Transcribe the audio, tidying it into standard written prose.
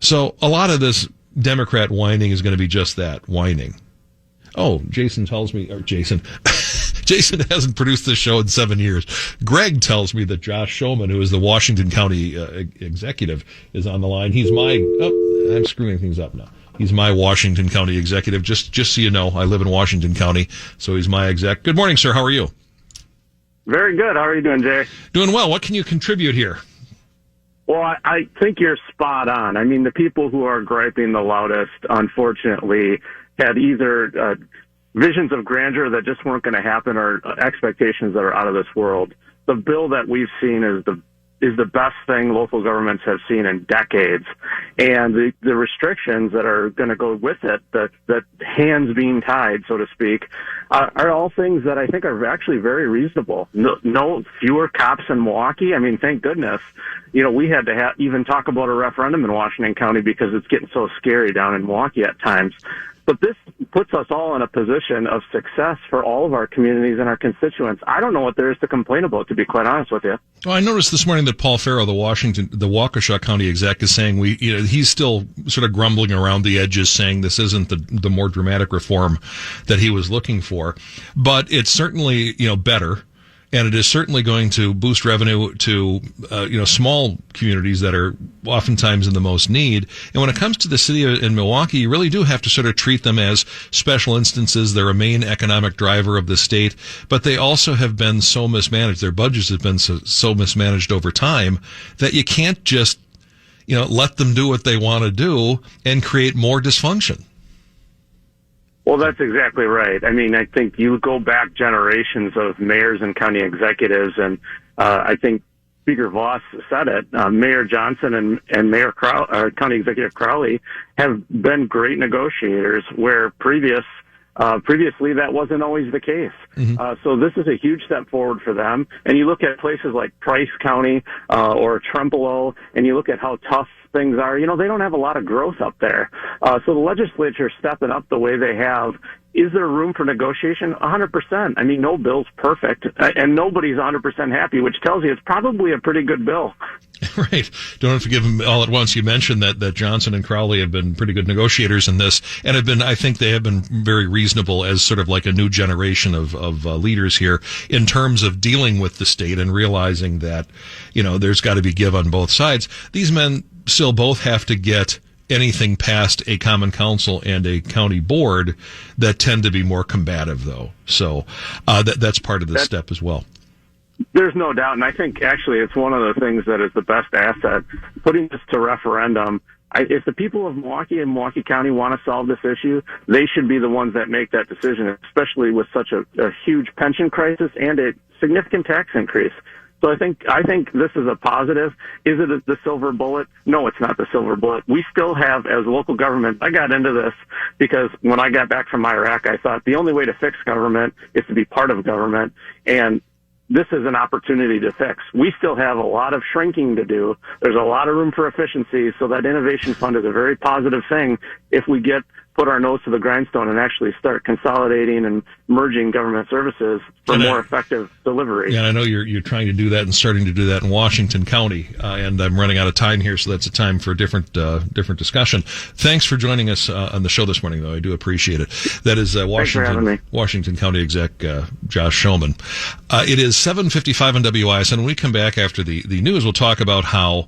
So a lot of this Democrat whining is going to be just that, whining. Oh, Jason Jason hasn't produced this show in 7 years. Greg tells me that Josh Schoemann, who is the Washington County executive, is on the line. I'm screwing things up now. He's my Washington County executive. Just so you know, I live in Washington County, so he's my exec. Good morning, sir. How are you? Very good. How are you doing, Jay? Doing well. What can you contribute here? Well, I think you're spot on. I mean, the people who are griping the loudest, unfortunately, had either visions of grandeur that just weren't going to happen or expectations that are out of this world. The bill that we've seen is the best thing local governments have seen in decades. And the restrictions that are going to go with it, that hands being tied, so to speak, are all things that I think are actually very reasonable. No fewer cops in Milwaukee. I mean, thank goodness. You know, we had to even talk about a referendum in Washington County because it's getting so scary down in Milwaukee at times. But this puts us all in a position of success for all of our communities and our constituents. I don't know what there is to complain about, to be quite honest with you. Well, I noticed this morning that Paul Farrow, the Waukesha County exec, is saying he's still sort of grumbling around the edges, saying this isn't the more dramatic reform that he was looking for. But it's certainly, better. And it is certainly going to boost revenue to, small communities that are oftentimes in the most need. And when it comes to the city in Milwaukee, you really do have to sort of treat them as special instances. They're a main economic driver of the state, but they also have been so mismanaged. Their budgets have been so mismanaged over time that you can't just, let them do what they want to do and create more dysfunction. Well, that's exactly right. I mean, I think you go back generations of mayors and county executives, and I think Speaker Voss said it. Mayor Johnson and Mayor County Executive Crowley have been great negotiators, where previously that wasn't always the case. Mm-hmm. So this is a huge step forward for them. And you look at places like Price County or Trempealeau, and you look at how tough things are. They don't have a lot of growth up there. So the legislature stepping up the way they have. Is there room for negotiation? 100%. I mean, no bill's perfect, and nobody's 100% happy, which tells you it's probably a pretty good bill. Right. Don't have to give them all at once. You mentioned that Johnson and Crowley have been pretty good negotiators in this, and I think they have been very reasonable as sort of like a new generation of leaders here in terms of dealing with the state and realizing that, there's got to be give on both sides. These men still both have to get anything past a common council and a county board that tend to be more combative, though. So that's part of this step as well. There's no doubt, and I think actually it's one of the things that is the best asset. Putting this to referendum, if the people of Milwaukee and Milwaukee County want to solve this issue, they should be the ones that make that decision, especially with such a huge pension crisis and a significant tax increase. So I think this is a positive. Is it the silver bullet? No, it's not the silver bullet. We still have, as local government, I got into this because when I got back from Iraq, I thought the only way to fix government is to be part of government, and this is an opportunity to fix. We still have a lot of shrinking to do. There's a lot of room for efficiency, so that innovation fund is a very positive thing if we put our nose to the grindstone and actually start consolidating and merging government services for more effective delivery. Yeah, and I know you're trying to do that and starting to do that in Washington County, and I'm running out of time here, so that's a time for a different discussion. Thanks for joining us on the show this morning, though. I do appreciate it. That is Washington County Exec Josh Schoemann. It is 7:55 on WISN. When we come back after the news, we'll talk about how